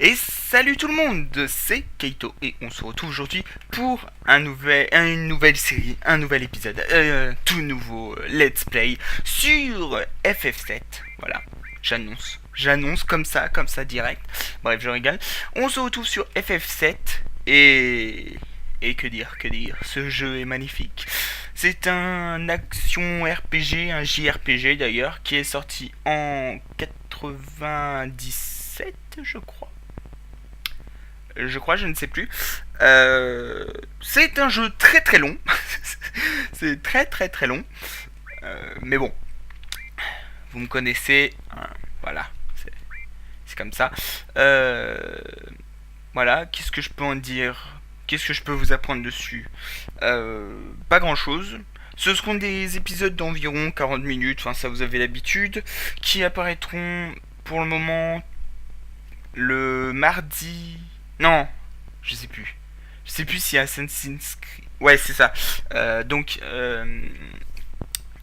Et salut tout le monde, c'est Keito et on se retrouve aujourd'hui pour une nouvelle série, un nouvel épisode, tout nouveau let's play sur FF7. Voilà, j'annonce comme ça direct. Bref, je rigole. On se retrouve sur FF7 et que dire, ce jeu est magnifique. C'est un action RPG, un JRPG d'ailleurs, qui est sorti en 97, je crois. Je ne sais plus. C'est un jeu très très long. C'est très très très long. Mais bon, vous me connaissez. Hein, voilà, c'est comme ça. Voilà, qu'est-ce que je peux en dire? Qu'est-ce que je peux vous apprendre dessus? Pas grand-chose. Ce seront des épisodes d'environ 40 minutes, enfin ça vous avez l'habitude, qui apparaîtront pour le moment le mardi. Non, je sais plus. Je sais plus si Assassin's Creed. Ouais, c'est ça.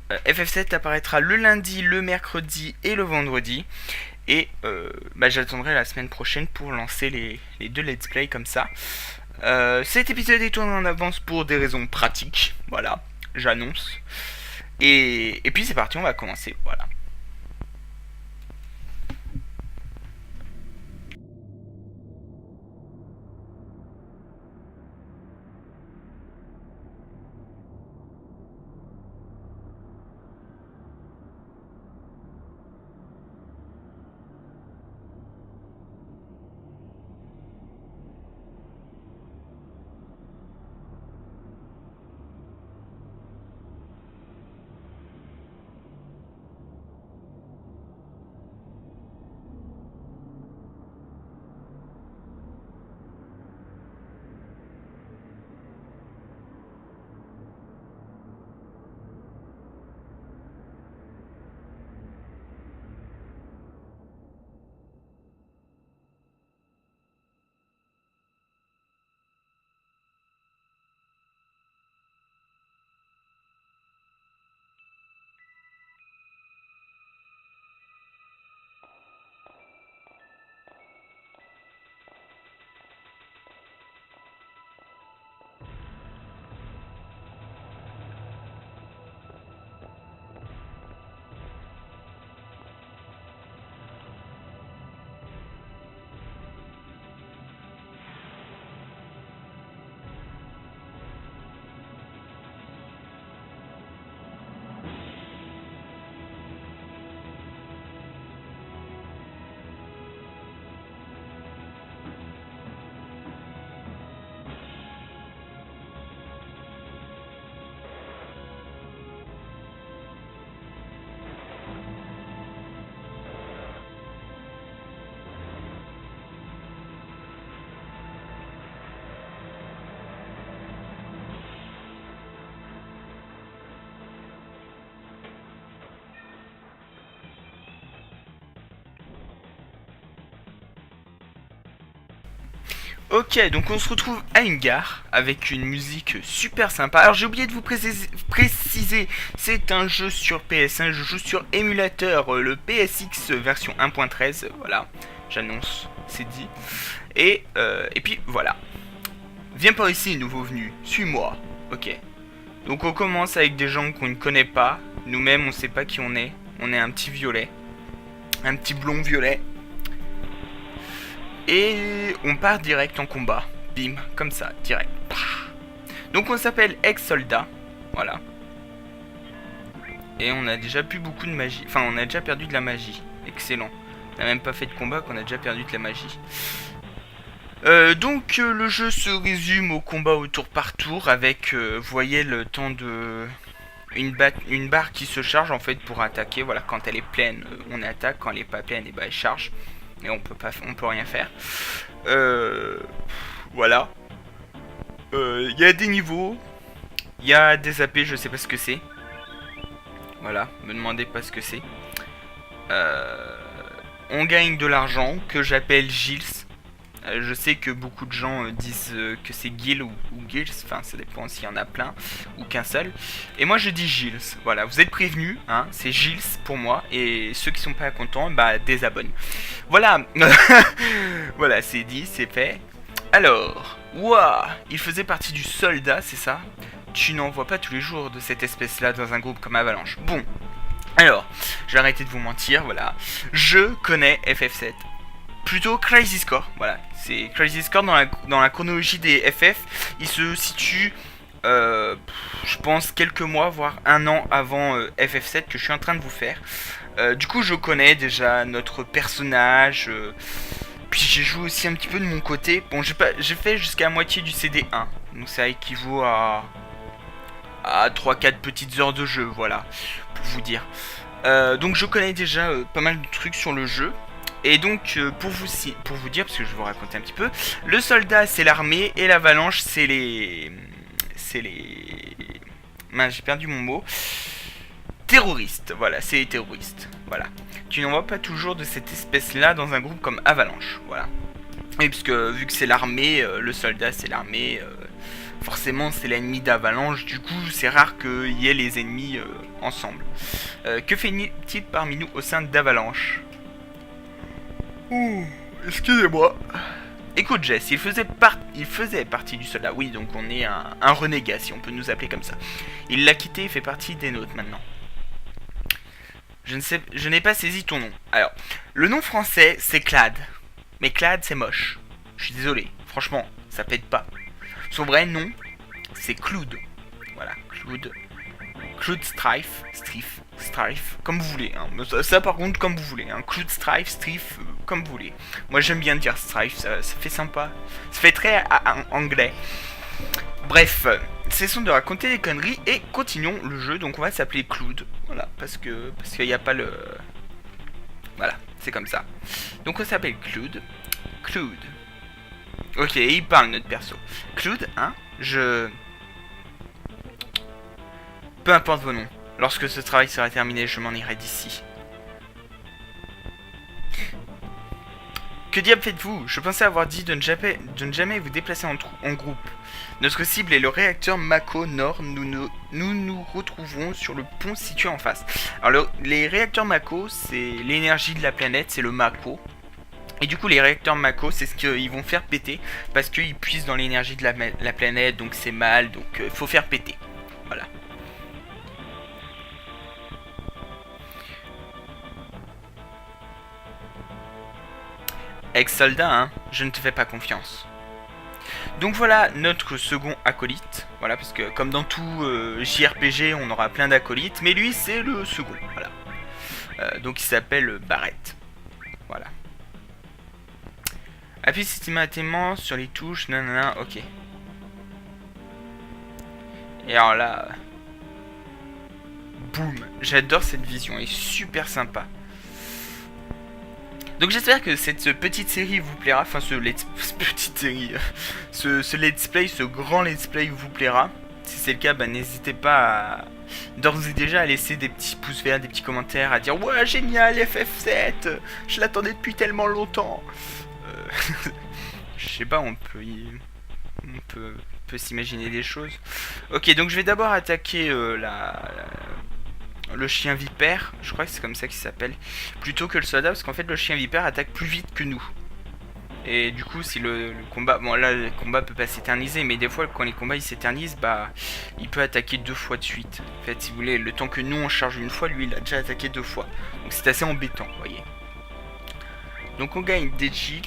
FF7 apparaîtra le lundi, le mercredi et le vendredi. Et j'attendrai la semaine prochaine pour lancer les deux let's play comme ça. Cet épisode est tourné en avance pour des raisons pratiques. Voilà, j'annonce. Et puis c'est parti, on va commencer. Voilà. Ok, donc on se retrouve à une gare avec une musique super sympa. Alors j'ai oublié de vous préciser, c'est un jeu sur PS1, je joue sur émulateur, le PSX version 1.13, voilà, j'annonce, c'est dit. Et puis voilà, viens par ici nouveau venu, suis-moi, ok. Donc on commence avec des gens qu'on ne connaît pas, nous-mêmes on sait pas qui on est un petit violet, un petit blond violet. Et on part direct en combat. Bim, comme ça, direct. Donc on s'appelle ex-soldat. Voilà. Et on a déjà plus beaucoup de magie. Enfin, on a déjà perdu de la magie. Excellent. On n'a même pas fait de combat qu'on a déjà perdu de la magie. Le jeu se résume au combat au tour par tour avec, vous voyez, le temps de... Une barre qui se charge en fait pour attaquer. Voilà, quand elle est pleine, on attaque. Quand elle est pas pleine, et elle charge. Et on peut rien faire. Voilà. Il y a des niveaux. Il y a des AP, je sais pas ce que c'est. Voilà, me demandez pas ce que c'est. On gagne de l'argent que j'appelle Gilles. Je sais que beaucoup de gens disent que c'est Gil ou Gilles, enfin ça dépend s'il y en a plein ou qu'un seul. Et moi je dis Gilles, voilà, vous êtes prévenus, hein, c'est Gilles pour moi, et ceux qui sont pas contents, bah désabonnent. Voilà. Voilà, c'est dit, c'est fait. Alors, waouh, il faisait partie du soldat, c'est ça? Tu n'en vois pas tous les jours de cette espèce-là dans un groupe comme Avalanche. Bon, alors, je vais arrêter de vous mentir, voilà. Je connais FF7. Plutôt Crazy Score, voilà. C'est Crazy Score dans la chronologie des FF. Il se situe, je pense, quelques mois, voire un an avant FF7 que je suis en train de vous faire. Du coup, je connais déjà notre personnage. Puis j'ai joué aussi un petit peu de mon côté. Bon, j'ai fait jusqu'à la moitié du CD1. Donc ça équivaut à 3-4 petites heures de jeu, voilà, pour vous dire. Donc je connais déjà pas mal de trucs sur le jeu. Et donc pour vous dire, parce que je vais vous raconter un petit peu, le soldat c'est l'armée et l'avalanche c'est les... Mince, j'ai perdu mon mot. Terroristes, voilà, c'est les terroristes, voilà. Tu n'en vois pas toujours de cette espèce-là dans un groupe comme Avalanche, voilà. Et puisque vu que c'est l'armée, le soldat c'est l'armée, forcément c'est l'ennemi d'Avalanche, du coup c'est rare qu'il y ait les ennemis ensemble. Que fait-il parmi nous au sein d'Avalanche? Ouh, excusez-moi. Écoute Jess, il faisait partie du soldat, oui, donc on est un renégat si on peut nous appeler comme ça. Il l'a quitté et fait partie des nôtres maintenant. Je n'ai pas saisi ton nom. Alors, le nom français c'est Clad. Mais Clad c'est moche. Je suis désolé, franchement, ça pète pas. Son vrai nom c'est Cloud. Voilà, Cloud. Cloud Strife, comme vous voulez. Hein. Ça par contre, comme vous voulez. Hein. Cloud Strife, comme vous voulez. Moi j'aime bien dire Strife, ça fait sympa. Ça fait très anglais. Bref, cessons de raconter des conneries et continuons le jeu. Donc on va s'appeler Cloud. Voilà, parce qu'il n'y a pas le... Voilà, c'est comme ça. Donc on s'appelle Cloud. Cloud. Ok, il parle notre perso. Cloud, hein, peu importe vos noms. Lorsque ce travail sera terminé, je m'en irai d'ici. Que diable faites-vous? Je pensais avoir dit de ne jamais vous déplacer en groupe. Notre cible est le réacteur Mako Nord. Nous retrouvons sur le pont situé en face. Alors, les réacteurs Mako, c'est l'énergie de la planète, c'est le Mako. Et du coup, les réacteurs Mako, c'est ce qu'ils vont faire péter. Parce qu'ils puisent dans l'énergie de la planète, donc c'est mal, donc il faut faire péter. Voilà. Ex-soldat, hein, je ne te fais pas confiance. Donc voilà notre second acolyte. Voilà, parce que comme dans tout JRPG, on aura plein d'acolytes. Mais lui, c'est le second. Voilà. Donc il s'appelle Barrett. Voilà. Appuie systématiquement sur les touches. Nanana, ok. Et alors là... Boum. J'adore cette vision. Elle est super sympa. Donc j'espère que cette petite série vous plaira, enfin ce let's play, ce grand let's play vous plaira. Si c'est le cas, bah, n'hésitez pas à d'ores et déjà à laisser des petits pouces verts, des petits commentaires, à dire ouais génial FF7, je l'attendais depuis tellement longtemps. Je sais pas, on peut s'imaginer des choses. Ok, donc je vais d'abord attaquer le chien vipère, je crois que c'est comme ça qu'il s'appelle, plutôt que le soldat, parce qu'en fait le chien vipère attaque plus vite que nous. Et du coup si le combat, bon là le combat peut pas s'éterniser, mais des fois quand les combats ils s'éternisent, bah il peut attaquer 2 fois de suite. En fait si vous voulez, le temps que nous on charge une fois, lui il a déjà attaqué 2 fois. Donc c'est assez embêtant, vous voyez. Donc on gagne des Gilles.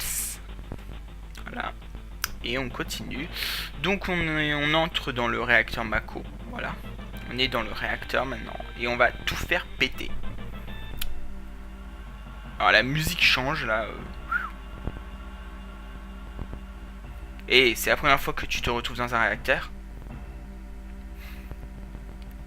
Voilà. Et on continue. Donc on entre dans le réacteur Mako, voilà. On est dans le réacteur maintenant et on va tout faire péter. Alors la musique change là. Et c'est la première fois que tu te retrouves dans un réacteur?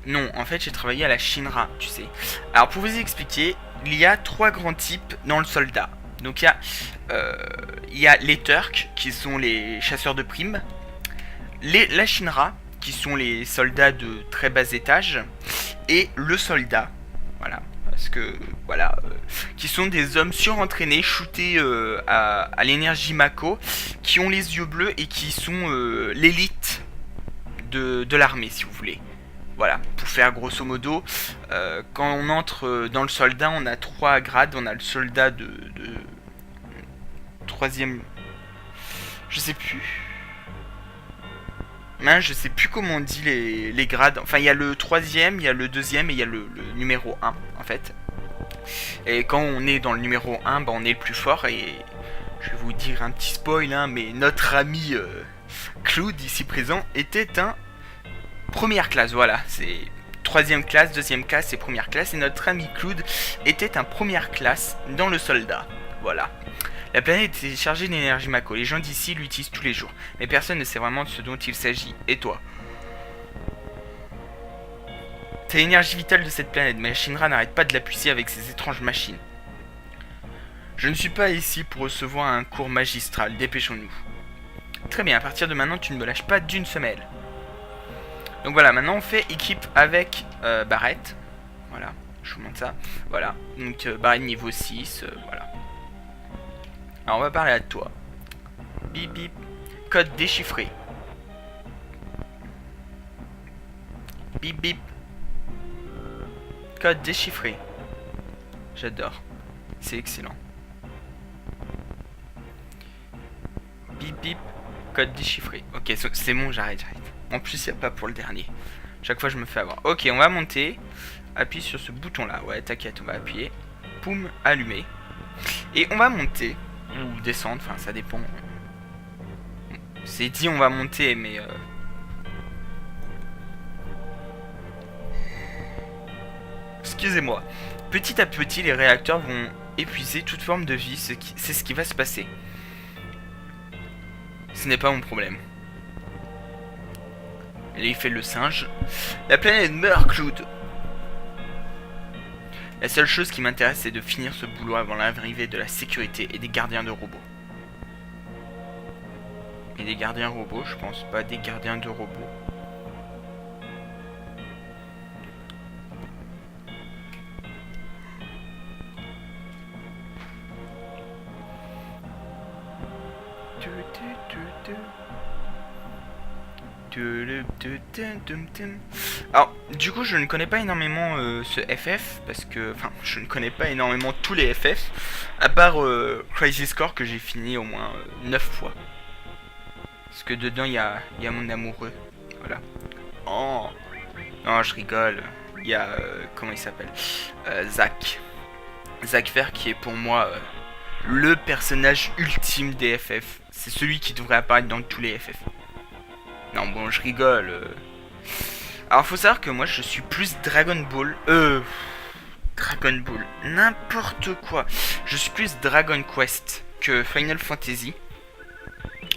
Non, en fait j'ai travaillé à la Shinra, tu sais. Alors pour vous expliquer, il y a 3 grands types dans le soldat. Donc il y a les Turcs qui sont les chasseurs de primes, la Shinra qui sont les soldats de très bas étage, et le soldat, voilà, parce que voilà, qui sont des hommes surentraînés, shootés à l'énergie Mako, qui ont les yeux bleus et qui sont l'élite de l'armée, si vous voulez. Voilà, pour faire grosso modo, quand on entre dans le soldat, on a 3 grades. On a le soldat troisième... Je sais plus. Hein, je sais plus comment on dit les grades. Enfin, il y a le troisième, il y a le deuxième et il y a le numéro 1, en fait. Et quand on est dans le numéro 1, bah, on est le plus fort. Et je vais vous dire un petit spoil, hein, mais notre ami Claude, ici présent, était un première classe. Voilà, c'est troisième classe, deuxième classe et première classe. Et notre ami Claude était un première classe dans le soldat. Voilà. La planète est chargée d'énergie Mako. Les gens d'ici l'utilisent tous les jours. Mais personne ne sait vraiment de ce dont il s'agit. Et toi? C'est l'énergie vitale de cette planète, mais Shinra n'arrête pas de la puiser avec ses étranges machines. Je ne suis pas ici pour recevoir un cours magistral. Dépêchons-nous. Très bien, à partir de maintenant, tu ne me lâches pas d'une semelle. Donc voilà, maintenant on fait équipe avec Barrett. Voilà, je vous montre ça. Voilà, donc Barrett niveau 6, voilà. Alors on va parler à toi. Bip bip. Code déchiffré. Bip bip. Code déchiffré. J'adore. C'est excellent. Bip bip. Code déchiffré. Ok, c'est bon, j'arrête. En plus, il n'y a pas pour le dernier. Chaque fois, je me fais avoir. Ok, on va monter. Appuie sur ce bouton-là. Ouais, t'inquiète, on va appuyer. Poum, allumer. Et on va monter. Ou descendre, enfin, ça dépend. C'est dit, on va monter, mais... Excusez-moi. Petit à petit, les réacteurs vont épuiser toute forme de vie. C'est ce qui va se passer. Ce n'est pas mon problème. Et il fait le singe. La planète meurt, Claude. La seule chose qui m'intéresse, c'est de finir ce boulot avant l'arrivée de la sécurité et des gardiens de robots. Et des gardiens robots, je pense pas des gardiens de robots. Alors, du coup, je ne connais pas énormément ce FF, parce que, enfin, je ne connais pas énormément tous les FF, à part Crazy Score que j'ai fini au moins 9 fois. Parce que dedans, il y a mon amoureux, voilà. Oh, non, je rigole. Il y a, comment il s'appelle, Zach. Zach Vert qui est pour moi le personnage ultime des FF. C'est celui qui devrait apparaître dans tous les FF. Non, bon, je rigole. Alors, faut savoir que moi, je suis plus Dragon Ball. Dragon Ball. N'importe quoi. Je suis plus Dragon Quest que Final Fantasy.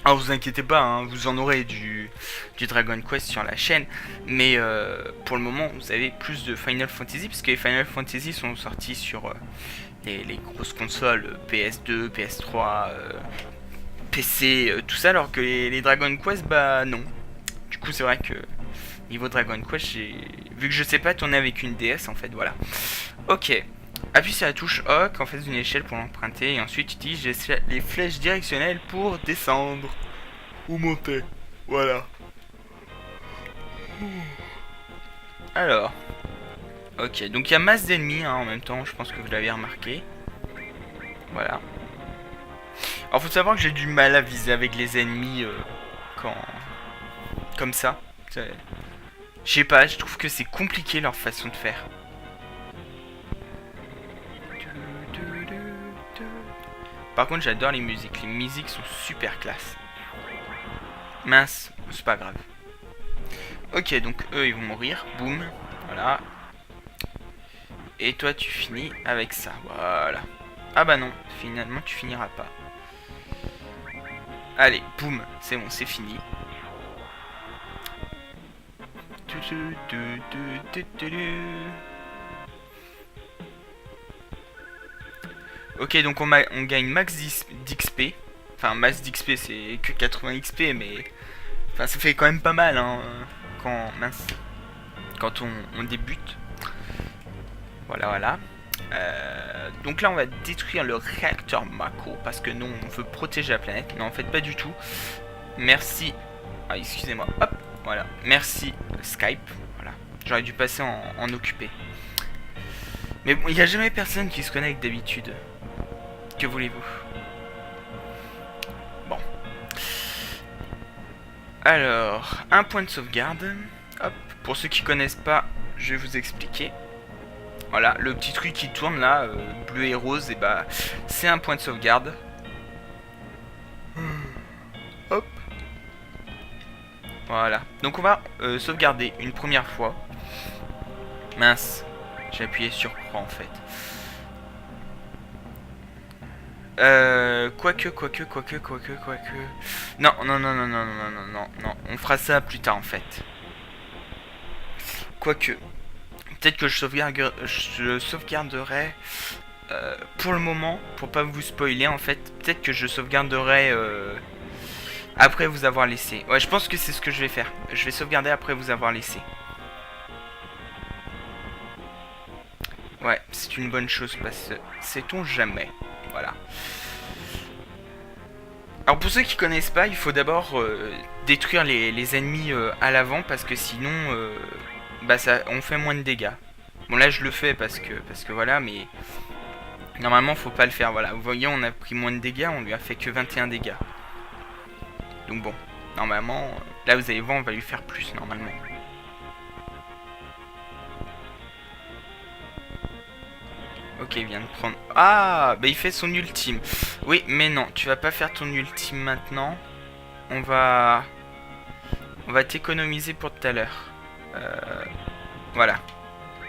Alors, vous inquiétez pas, hein, vous en aurez du Dragon Quest sur la chaîne. Mais pour le moment, vous avez plus de Final Fantasy. Parce que les Final Fantasy sont sortis sur les grosses consoles PS2, PS3, PC, tout ça. Alors que les Dragon Quest, bah non. Du coup, c'est vrai que niveau Dragon Quest, vu que je sais pas tourner avec une DS, en fait, voilà. Ok. Appuie sur la touche HOC en face d'une échelle pour l'emprunter. Et ensuite, utilise les flèches directionnelles pour descendre. Ou monter. Voilà. Alors. Ok, donc il y a masse d'ennemis hein, en même temps, je pense que vous l'avez remarqué. Voilà. Alors, faut savoir que j'ai du mal à viser avec les ennemis quand... Comme ça. Je sais pas, je trouve que c'est compliqué leur façon de faire. Par contre, j'adore les musiques. Les musiques sont super classe. Mince, c'est pas grave. Ok, donc eux, ils vont mourir. Boum. Voilà. Et toi, tu finis avec ça. Voilà. Ah bah non, finalement, tu finiras pas. Allez, boum. C'est bon, c'est fini. Ok, donc on gagne max d'XP. Enfin, max d'XP, c'est que 80 XP, mais... Enfin, ça fait quand même pas mal, hein, quand on débute. Voilà, voilà. Donc là, on va détruire le réacteur Mako, parce que nous, on veut protéger la planète. Mais en fait, pas du tout. Merci... Ah, excusez-moi. Hop, voilà. Merci, Skype. Voilà. J'aurais dû passer en occupé. Mais bon, il n'y a jamais personne qui se connecte d'habitude. Que voulez-vous? Alors, un point de sauvegarde. Hop, pour ceux qui connaissent pas, je vais vous expliquer. Voilà, le petit truc qui tourne là, bleu et rose, et bah c'est un point de sauvegarde. Hop. Voilà, donc on va sauvegarder une première fois. Mince, j'ai appuyé sur croix en fait. Quoique. Non, on fera ça plus tard en fait. Quoique. Peut-être que je sauvegarderai pour le moment, pour pas vous spoiler en fait, peut-être que je sauvegarderai après vous avoir laissé. Ouais, je pense que c'est ce que je vais faire. Je vais sauvegarder après vous avoir laissé. Ouais, c'est une bonne chose parce que sait-on jamais. Voilà. Alors pour ceux qui connaissent pas, il faut d'abord détruire les ennemis à l'avant parce que sinon bah ça, on fait moins de dégâts. Bon là je le fais parce que voilà, mais normalement faut pas le faire. Voilà, vous voyez on a pris moins de dégâts, on lui a fait que 21 dégâts. Donc bon, normalement, là vous allez voir on va lui faire plus normalement. Ok, il vient de prendre... Ah, bah il fait son ultime. Oui, mais non, tu vas pas faire ton ultime maintenant. On va t'économiser pour tout à l'heure. Voilà.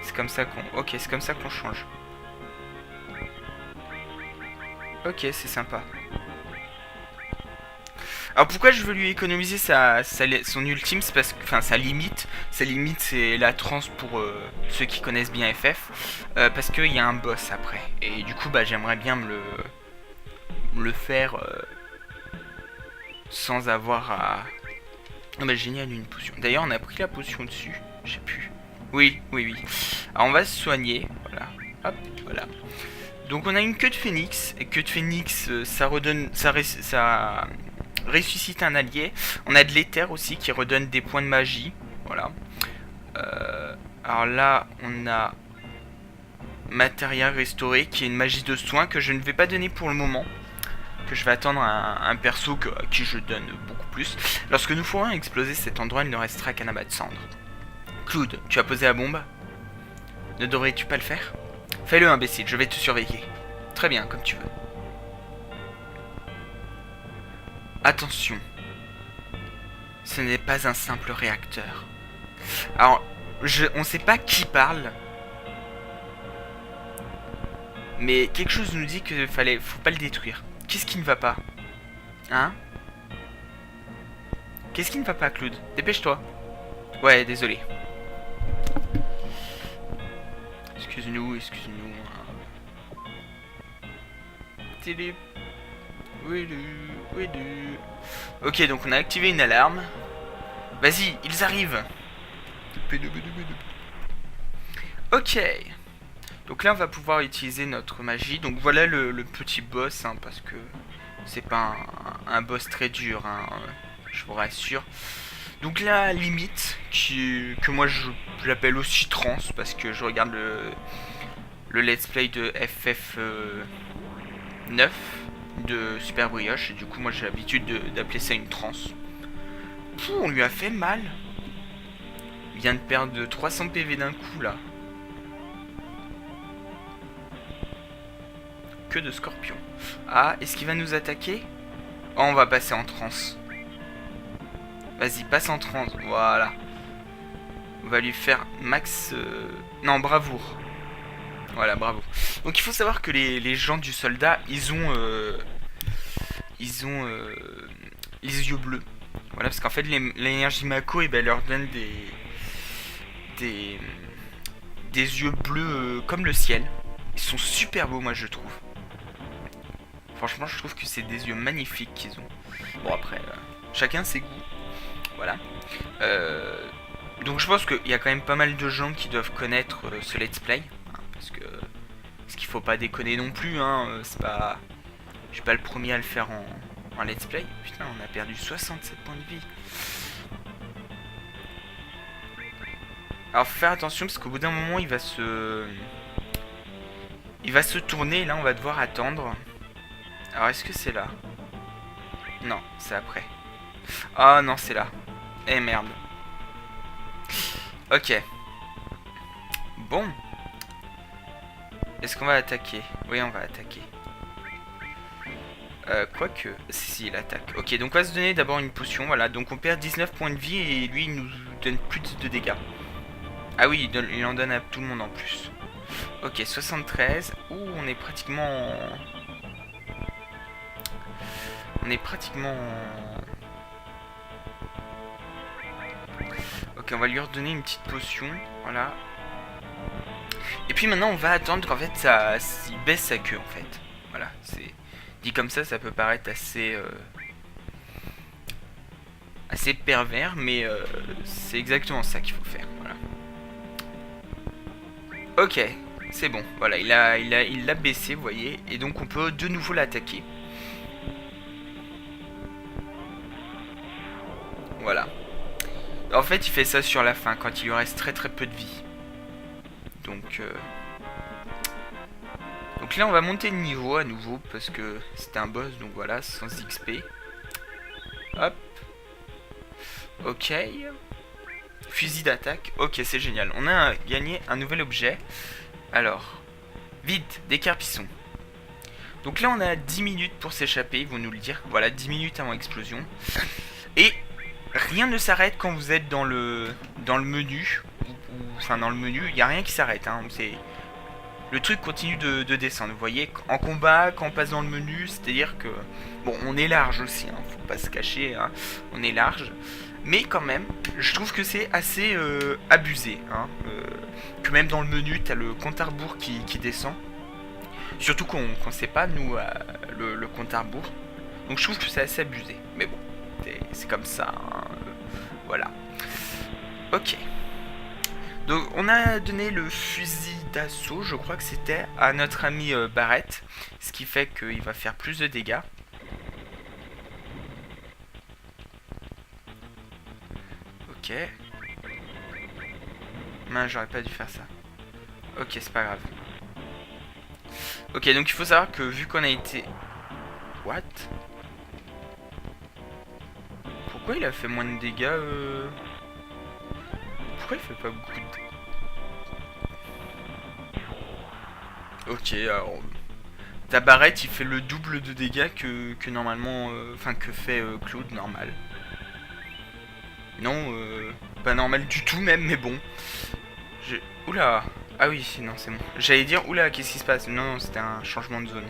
C'est comme ça qu'on... Ok, c'est comme ça qu'on change. Ok, c'est sympa. Alors pourquoi je veux lui économiser son ultime, c'est parce que, enfin sa limite c'est la transe pour ceux qui connaissent bien FF, parce qu'il y a un boss après, et du coup bah j'aimerais bien me le faire sans avoir à... Oh bah génial, une potion. D'ailleurs on a pris la potion dessus, je sais plus. Oui. Alors on va se soigner, voilà, hop, voilà. Donc on a une queue de phénix, et queue de phénix ça redonne, ça ressuscite un allié. On a de l'éther aussi qui redonne des points de magie. Voilà. Alors là, on a matériel restauré qui est une magie de soin que je ne vais pas donner pour le moment. Que je vais attendre un perso à qui je donne beaucoup plus. Lorsque nous ferons exploser cet endroit, il ne restera qu'un amas de cendres. Cloud, tu as posé la bombe? Ne devrais-tu pas le faire? Fais-le, imbécile, je vais te surveiller. Très bien, comme tu veux. Attention, ce n'est pas un simple réacteur. Alors, on sait pas qui parle, mais quelque chose nous dit que faut pas le détruire. Qu'est-ce qui ne va pas? Hein? Qu'est-ce qui ne va pas, Claude? Dépêche-toi. Ouais, désolé. Excuse-nous. Télé. Oui. Ok, donc on a activé une alarme. Vas-y, ils arrivent. Ok. Donc là, on va pouvoir utiliser notre magie. Donc voilà le petit boss, hein, parce que c'est pas un boss très dur, hein, je vous rassure. Donc là, limite, que moi je l'appelle aussi trans, parce que je regarde le let's play de FF 9 de Super Brioche, et du coup moi j'ai l'habitude d'appeler ça une transe. Pouh, on lui a fait mal. Il vient de perdre 300 PV d'un coup là. Que de scorpions. Ah, est-ce qu'il va nous attaquer? Oh, on va passer en transe. Vas-y, passe en transe, voilà. On va lui faire max... Non, bravoure. Voilà, bravo. Donc il faut savoir que les gens du soldat, ils ont les yeux bleus. Voilà, parce qu'en fait l'énergie Mako, ben, leur donne des yeux bleus comme le ciel. Ils sont super beaux, moi je trouve. Franchement, je trouve que c'est des yeux magnifiques qu'ils ont. Bon, après, chacun ses goûts. Voilà. Donc je pense qu'il y a quand même pas mal de gens qui doivent connaître ce let's play. Hein, parce qu'il faut pas déconner non plus. Hein, c'est pas... Je suis pas le premier à le faire en let's play. Putain, on a perdu 67 points de vie. Alors faut faire attention parce qu'au bout d'un moment il va se tourner et là on va devoir attendre. Alors est-ce que c'est là? Non, c'est après. Ah non, c'est là. Eh merde. Ok. Bon. Est-ce qu'on va attaquer? Oui, on va attaquer. Quoique... Si, il attaque. Ok, donc on va se donner d'abord une potion, voilà. Donc on perd 19 points de vie et lui, il nous donne plus de dégâts. Ah oui, il en donne à tout le monde en plus. Ok, 73. Ouh, on est pratiquement... On est pratiquement... Ok, on va lui redonner une petite potion, voilà. Et puis maintenant, on va attendre qu'en fait, ça il baisse sa queue, en fait. Voilà, c'est... Dit comme ça peut paraître assez... assez pervers, mais c'est exactement ça qu'il faut faire, voilà. Ok, c'est bon, voilà, il l'a baissé, vous voyez, et donc on peut de nouveau l'attaquer. Voilà. En fait, il fait ça sur la fin, quand il lui reste très peu de vie. Donc là, on va monter de niveau à nouveau, parce que c'était un boss, donc voilà, sans XP. Hop. Ok. Fusil d'attaque. Ok, c'est génial. On a gagné un nouvel objet. Alors, vite, décarpissons. Donc là, on a 10 minutes pour s'échapper, ils vont nous le dire. Voilà, 10 minutes avant explosion. Et rien ne s'arrête quand vous êtes dans le menu. Enfin, dans le menu, il n'y a rien qui s'arrête. Hein. Le truc continue de descendre. Vous voyez, en combat, quand on passe dans le menu, c'est-à-dire que... Bon, on est large aussi, hein, faut pas se cacher. Hein. On est large. Mais quand même, je trouve que c'est assez abusé. Hein, que même dans le menu, t'as le compte à rebours qui descend. Surtout qu'on sait pas, nous, le compte à rebours. Donc je trouve que c'est assez abusé. Mais bon, c'est comme ça. Hein, voilà. Ok. Donc on a donné le fusil d'assaut, je crois que c'était, à notre ami Barrett. Ce qui fait qu'il va faire plus de dégâts. Ok. Mince, j'aurais pas dû faire ça. Ok, c'est pas grave. Ok, donc il faut savoir que vu qu'on a été... What? Pourquoi il a fait moins de dégâts Pourquoi il fait pas beaucoup de... Ok, alors... Ta barrette, il fait le double de dégâts que normalement... Enfin, que fait Claude normal. Non, pas normal du tout même, mais bon. Oula. Ah oui, non, c'est bon. J'allais dire, oula, qu'est-ce qui se passe? Non, c'était un changement de zone.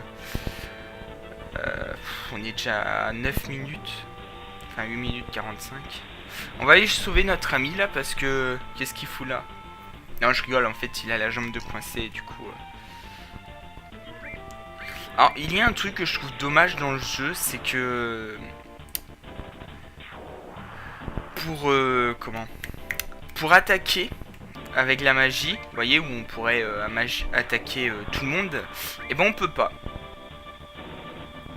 On est déjà à 9 minutes. Enfin, 8 minutes 45. On va aller sauver notre ami là, parce que... Qu'est-ce qu'il fout là? Non, je rigole, en fait, il a la jambe de coincé, du coup... Alors, il y a un truc que je trouve dommage dans le jeu, c'est que... Pour... comment? Pour attaquer... Avec la magie, vous voyez, où on pourrait attaquer tout le monde, et ben on peut pas.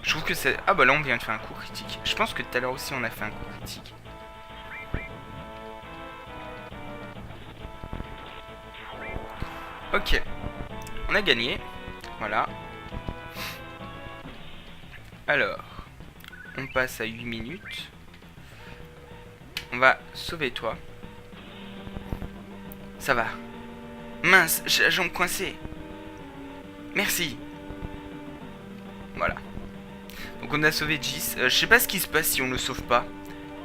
Je trouve que c'est... Ah bah là on vient de faire un coup critique. Je pense que tout à l'heure aussi on a fait un coup critique. Ok. On a gagné. Voilà. Alors. On passe à 8 minutes. On va sauver toi. Ça va. Mince, j'ai la jambe coincée. Merci. Voilà. Donc on a sauvé Jis. Je sais pas ce qui se passe si on le sauve pas.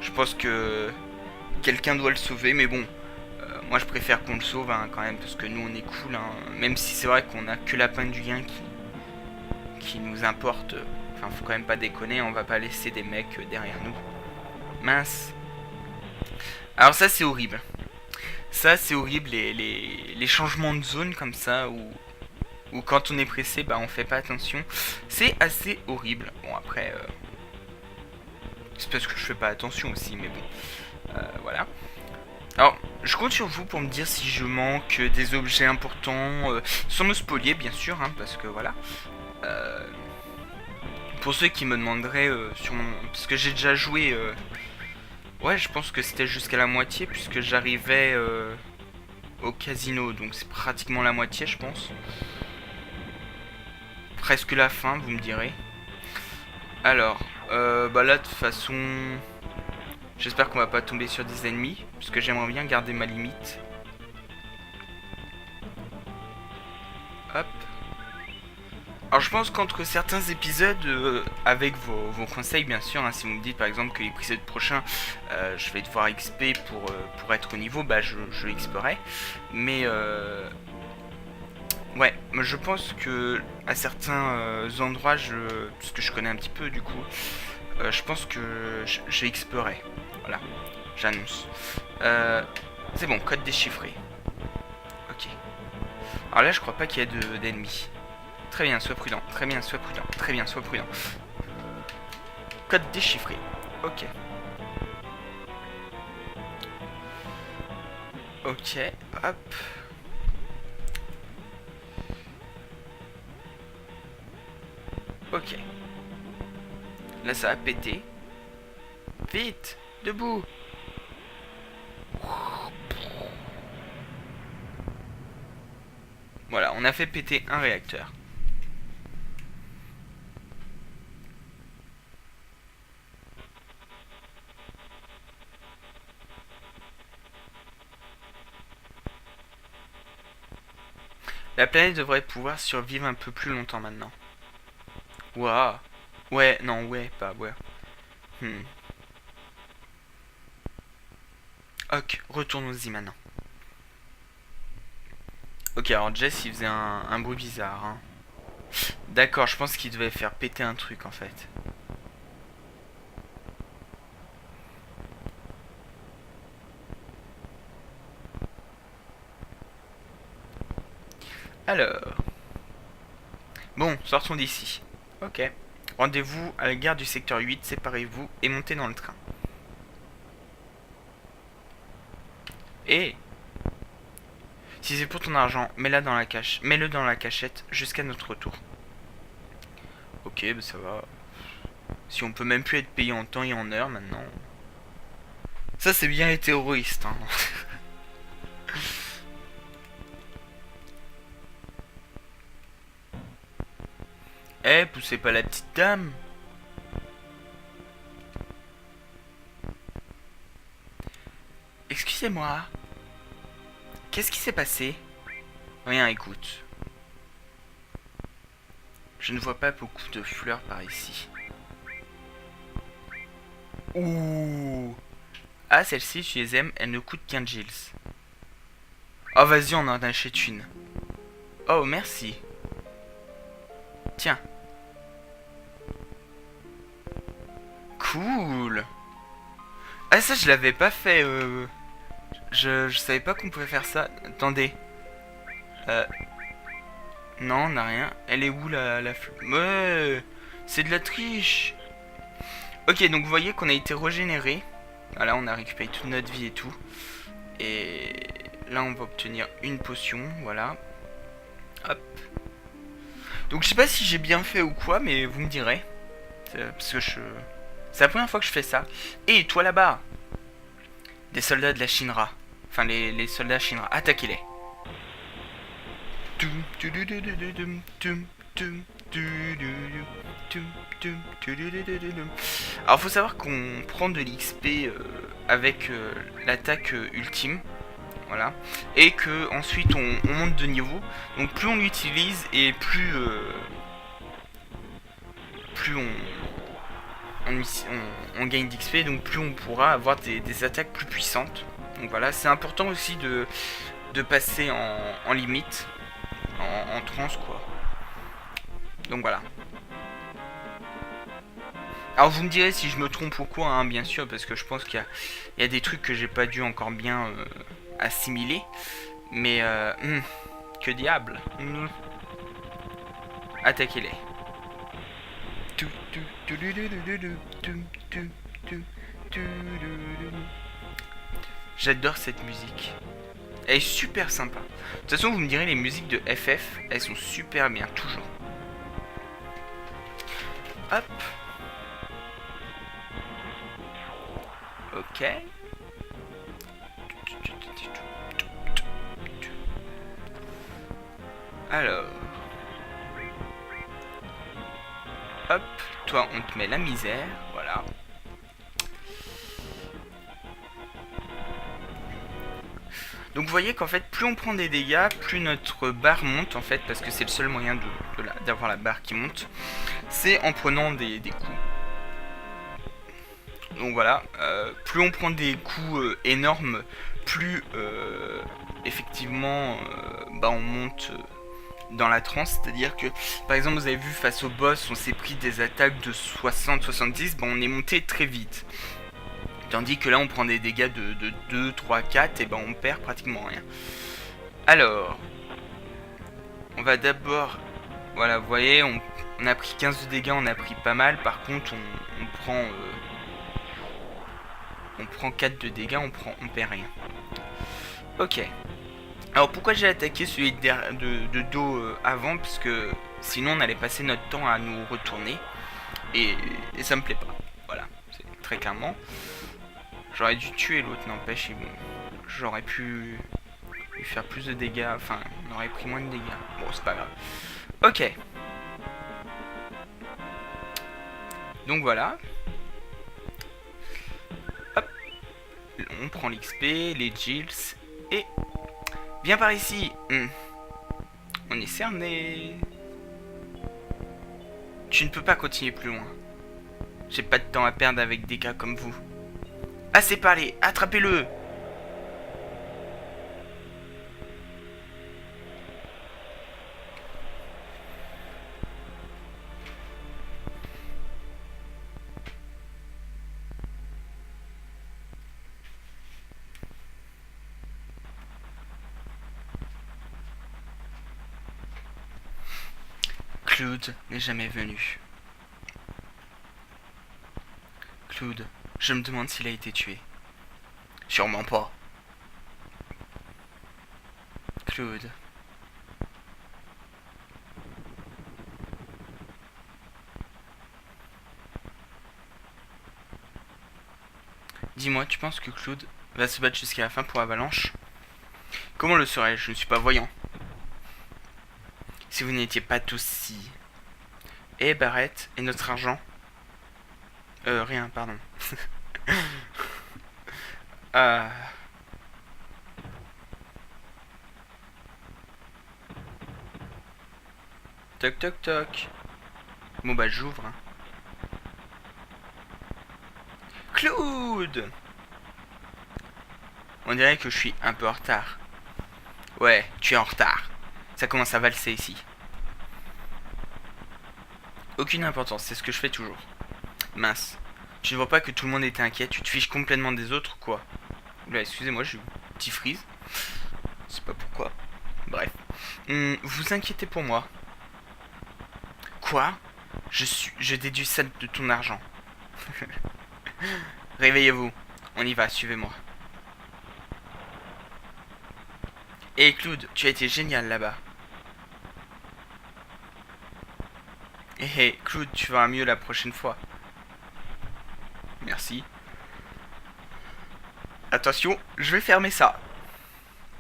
Je pense que quelqu'un doit le sauver, mais bon. Moi je préfère qu'on le sauve hein, quand même, parce que nous on est cool. Hein, même si c'est vrai qu'on a que la peine du gain qui nous importe. Enfin faut quand même pas déconner, on va pas laisser des mecs derrière nous. Mince. Alors ça c'est horrible. Ça c'est horrible, les changements de zone comme ça, où quand on est pressé, bah on fait pas attention. C'est assez horrible. Bon après, c'est parce que je fais pas attention aussi, mais bon. Voilà. Alors, je compte sur vous pour me dire si je manque des objets importants, sans me spolier bien sûr, hein, parce que voilà. Pour ceux qui me demanderaient sur mon... Parce que j'ai déjà joué... Ouais, je pense que c'était jusqu'à la moitié, puisque j'arrivais au casino, donc c'est pratiquement la moitié, je pense. Presque la fin, vous me direz. Alors, bah là, de toute façon... J'espère qu'on va pas tomber sur des ennemis, parce que j'aimerais bien garder ma limite. Hop. Alors je pense qu'entre certains épisodes, avec vos conseils bien sûr, hein, si vous me dites par exemple que l'épisode prochain je vais devoir XP pour être au niveau, bah je XPerai. Mais ouais, je pense que à certains endroits, parce que je connais un petit peu du coup, je pense que je XPerai. Voilà, j'annonce. C'est bon, code déchiffré. Ok. Alors là je crois pas qu'il y ait d'ennemis. Très bien, sois prudent. Très bien, sois prudent. Très bien, sois prudent. Code déchiffré. Ok. Ok, hop. Ok. Là, ça a pété. Vite, debout. Voilà, on a fait péter un réacteur. La planète devrait pouvoir survivre un peu plus longtemps maintenant. Waouh. Ouais, non, ouais, pas ouais. Ok, retournons-y maintenant. Ok, alors Jess il faisait un bruit bizarre. Hein. D'accord, je pense qu'il devait faire péter un truc en fait. Alors. Bon, sortons d'ici. Ok. Rendez-vous à la gare du secteur 8, séparez-vous et montez dans le train. Et si c'est pour ton argent, mets-le dans la cachette jusqu'à notre retour. Ok, bah ça va. Si on peut même plus être payé en temps et en heure maintenant. Ça c'est bien les terroristes. Hein. Eh, poussez pas la petite dame. Excusez-moi. Qu'est-ce qui s'est passé? Rien, écoute. Je ne vois pas beaucoup de fleurs par ici. Ouh. Ah, celle-ci, je les aime, elle ne coûte qu'un Gilles. Oh, vas-y, on en achète une. Oh, merci. Tiens. Cool. Ah, ça, je l'avais pas fait. Je savais pas qu'on pouvait faire ça. Attendez. Non, on n'a rien. Elle est où la fleur? Ouais, c'est de la triche. Ok, donc vous voyez qu'on a été régénéré. Voilà, on a récupéré toute notre vie et tout. Et là, on va obtenir une potion. Voilà. Hop. Donc, je sais pas si j'ai bien fait ou quoi, mais vous me direz. Parce que c'est la première fois que je fais ça. Et toi là-bas, des soldats de la Shinra. Enfin, les soldats Shinra. Attaquez-les. Alors faut savoir qu'on prend de l'XP avec l'attaque ultime, voilà, et que ensuite on monte de niveau. Donc plus on l'utilise et plus on gagne d'XP, donc plus on pourra avoir des attaques plus puissantes. Donc voilà, c'est important aussi de passer en limite, en transe quoi. Donc voilà. Alors vous me direz si je me trompe ou quoi, hein, bien sûr, parce que je pense qu'il y a des trucs que j'ai pas dû encore bien assimiler. Mais que diable. Attaquez-les. J'adore cette musique. Elle est super sympa. De toute façon, vous me direz, les musiques de FF, elles sont super bien, toujours. Hop. Ok. Alors. Hop. Toi, on te met la misère. Voilà. Donc vous voyez qu'en fait, plus on prend des dégâts, plus notre barre monte en fait, parce que c'est le seul moyen d'avoir la barre qui monte, c'est en prenant des coups. Donc voilà, plus on prend des coups énormes, plus effectivement on monte dans la transe. C'est-à-dire que par exemple vous avez vu face au boss on s'est pris des attaques de 60-70, on est monté très vite. Tandis que là on prend des dégâts de 2, 3, 4 et on perd pratiquement rien. Alors, on va d'abord, voilà vous voyez on a pris 15 de dégâts, on a pris pas mal. Par contre on prend 4 de dégâts, on perd rien. Ok. Alors pourquoi j'ai attaqué celui de dos avant? Parce que sinon on allait passer notre temps à nous retourner. Et ça me plaît pas. Voilà, c'est très clairement. J'aurais dû tuer l'autre, n'empêche. Bon, j'aurais pu lui faire plus de dégâts. Enfin, on aurait pris moins de dégâts. Bon, c'est pas grave. Ok. Donc voilà. Hop. On prend l'XP, les Gills. Et... viens par ici. On est cerné. Tu ne peux pas continuer plus loin. J'ai pas de temps à perdre avec des gars comme vous. Assez parlé, attrapez-le. Claude n'est jamais venu. Claude, je me demande s'il a été tué. Sûrement pas. Claude. Dis-moi, tu penses que Claude va se battre jusqu'à la fin pour Avalanche? Comment le saurais-je? Je ne suis pas voyant. Si vous n'étiez pas tous si... Eh Barrett, et notre argent? Rien, pardon. Toc toc toc. Bon bah j'ouvre. Hein. Claude! On dirait que je suis un peu en retard. Ouais, tu es en retard. Ça commence à valser ici. Aucune importance, c'est ce que je fais toujours. Mince. Tu ne vois pas que tout le monde était inquiet? Tu te fiches complètement des autres, quoi? Oula, excusez-moi, j'ai eu un petit freeze. Je sais pas pourquoi. Bref. Vous inquiétez pour moi. Quoi? Je déduis ça de ton argent. Réveillez-vous. On y va, suivez-moi. Hé Claude, tu as été génial là-bas. Hé Claude, tu feras mieux la prochaine fois. Merci. Attention, je vais fermer ça.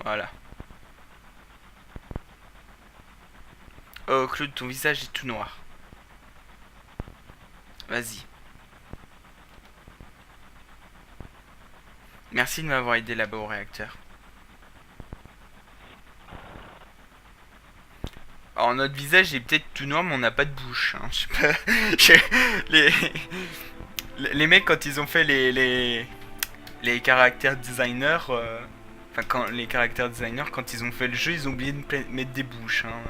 Voilà. Oh Claude, ton visage est tout noir. Vas-y. Merci de m'avoir aidé là-bas au réacteur. Alors notre visage est peut-être tout noir mais on n'a pas de bouche. Hein. Je sais pas. Les mecs quand ils ont fait les caractères designers... Enfin quand les caractères designers quand ils ont fait le jeu ils ont oublié de mettre des bouches. Hein.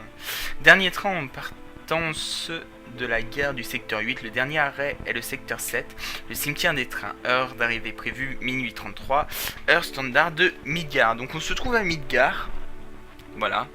Dernier train en partance de la gare du secteur 8. Le dernier arrêt est le secteur 7. Le cimetière des trains. Heure d'arrivée prévue minuit 33. Heure standard de Midgard. Donc on se trouve à Midgard. Voilà.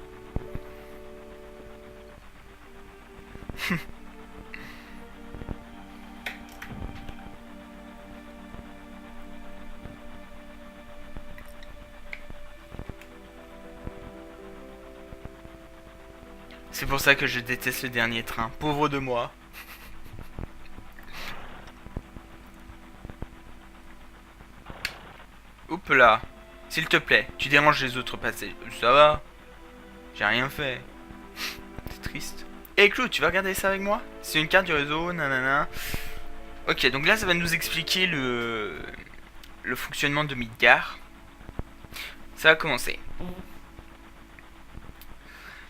C'est pour ça que je déteste le dernier train. Pauvre de moi. Oups là. S'il te plaît, tu déranges les autres passagers. Ça va? J'ai rien fait. C'est triste. Eh Claude, tu vas regarder ça avec moi? C'est une carte du réseau, nanana. Ok, donc là ça va nous expliquer le fonctionnement de Midgard. Ça va commencer.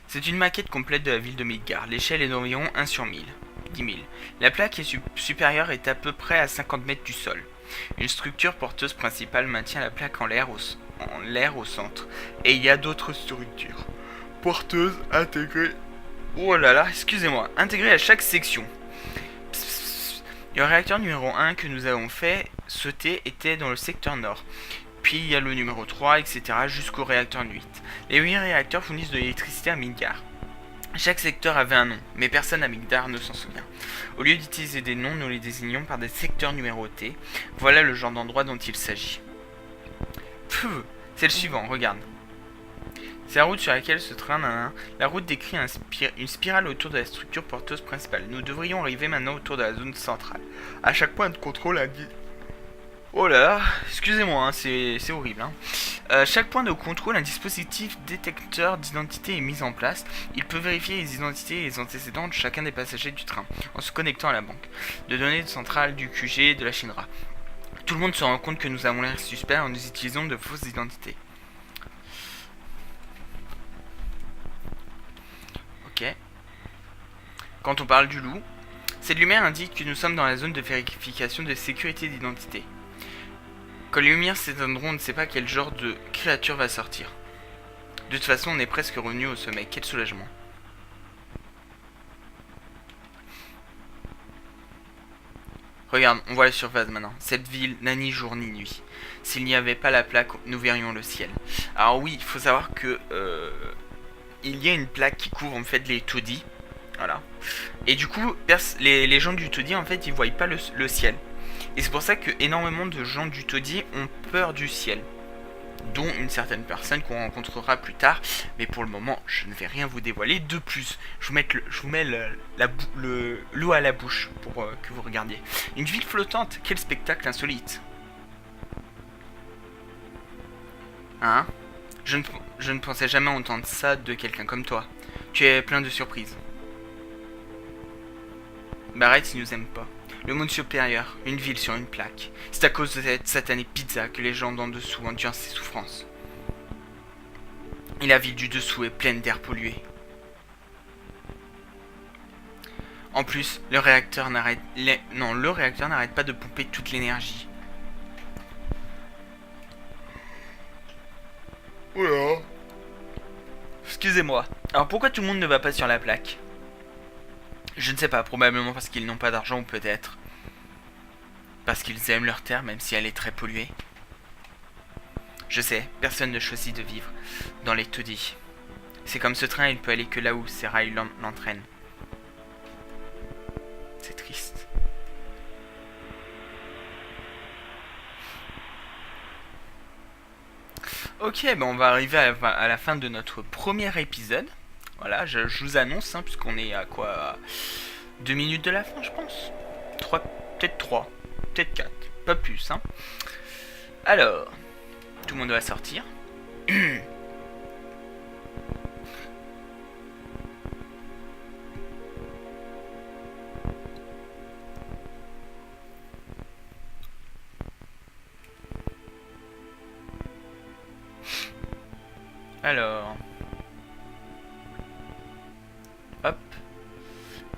C'est une maquette complète de la ville de Midgard. L'échelle est d'environ 1 sur 1000. 10 000. La plaque supérieure est à peu près à 50 mètres du sol. Une structure porteuse principale maintient la plaque en l'air au centre. Et il y a d'autres structures porteuses intégrées. Oh là là, excusez-moi. Intégrées à chaque section. Le réacteur numéro 1 que nous avons fait sauter était dans le secteur nord. Puis il y a le numéro 3, etc. jusqu'au réacteur 8. Les 8 réacteurs fournissent de l'électricité à Midgard. Chaque secteur avait un nom, mais personne à Midgard ne s'en souvient. Au lieu d'utiliser des noms, nous les désignons par des secteurs numérotés. Voilà le genre d'endroit dont il s'agit. C'est le suivant, regarde. C'est la route sur laquelle se traîne La route décrit une spirale autour de la structure porteuse principale. Nous devrions arriver maintenant autour de la zone centrale. À chaque point de contrôle Oh là là, excusez-moi, hein, c'est horrible. Chaque point de contrôle, un dispositif détecteur d'identité est mis en place. Il peut vérifier les identités et les antécédents de chacun des passagers du train, en se connectant à la banque de données centrale du QG et de la Shinra. Tout le monde se rend compte que nous avons l'air suspect en nous utilisant de fausses identités. Ok. Quand on parle du loup, cette lumière indique que nous sommes dans la zone de vérification de sécurité d'identité. Quand les lumières s'éteindront, on ne sait pas quel genre de créature va sortir. De toute façon, on est presque revenu au sommet. Quel soulagement. Regarde, on voit la surface maintenant. Cette ville n'a ni jour ni nuit. S'il n'y avait pas la plaque, nous verrions le ciel. Alors oui, il faut savoir que il y a une plaque qui couvre en fait les taudis. Voilà. Et du coup, les gens du taudis, en fait, ils voient pas le ciel. Et c'est pour ça que énormément de gens du taudis ont peur du ciel. Dont une certaine personne qu'on rencontrera plus tard. Mais pour le moment, je ne vais rien vous dévoiler de plus. Je vous mets l'eau à la bouche pour que vous regardiez. Une ville flottante, quel spectacle insolite. Hein? Je ne pensais jamais entendre ça de quelqu'un comme toi. Tu es plein de surprises. Bah arrête, il nous aime pas. Le monde supérieur, une ville sur une plaque. C'est à cause de cette satanée pizza que les gens d'en dessous endurent ces souffrances. Et la ville du dessous est pleine d'air pollué. En plus, le réacteur n'arrête pas de pomper toute l'énergie. Voilà. Excusez-moi. Alors pourquoi tout le monde ne va pas sur la plaque ? Je ne sais pas, probablement parce qu'ils n'ont pas d'argent ou peut-être parce qu'ils aiment leur terre même si elle est très polluée. Je sais, personne ne choisit de vivre dans les taudis. C'est comme ce train, il peut aller que là où ses rails l'entraînent. C'est triste. Ok, ben on va arriver à la fin de notre premier épisode. Voilà, je vous annonce, puisqu'on est à quoi 2 minutes de la fin, je pense. 3, peut-être 3, peut-être 4, pas plus. Alors, tout le monde va sortir. Alors... Hop.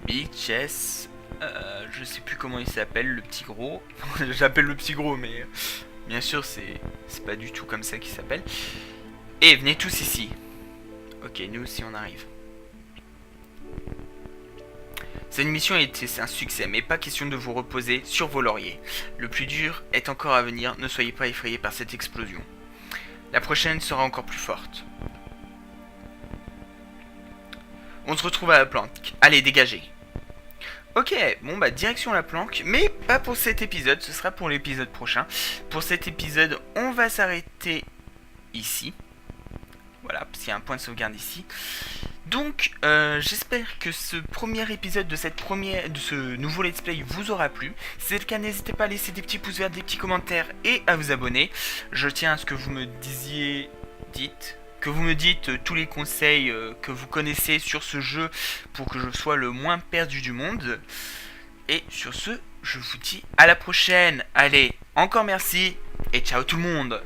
Big Chess. Je sais plus comment il s'appelle, le petit gros. J'appelle le petit gros, mais bien sûr, c'est pas du tout comme ça qu'il s'appelle. Et venez tous ici. Ok, nous aussi on arrive. Cette mission a été un succès, mais pas question de vous reposer sur vos lauriers. Le plus dur est encore à venir, ne soyez pas effrayés par cette explosion. La prochaine sera encore plus forte. On se retrouve à la planque. Allez, dégagez. Ok, bon bah direction la planque, mais pas pour cet épisode, ce sera pour l'épisode prochain. Pour cet épisode, on va s'arrêter ici. Voilà, parce qu'il y a un point de sauvegarde ici. Donc, j'espère que ce premier épisode de ce nouveau let's play vous aura plu. Si c'est le cas, n'hésitez pas à laisser des petits pouces verts, des petits commentaires et à vous abonner. Je tiens à ce que vous me dites tous les conseils que vous connaissez sur ce jeu pour que je sois le moins perdu du monde. Et sur ce, je vous dis à la prochaine. Allez, encore merci et ciao tout le monde.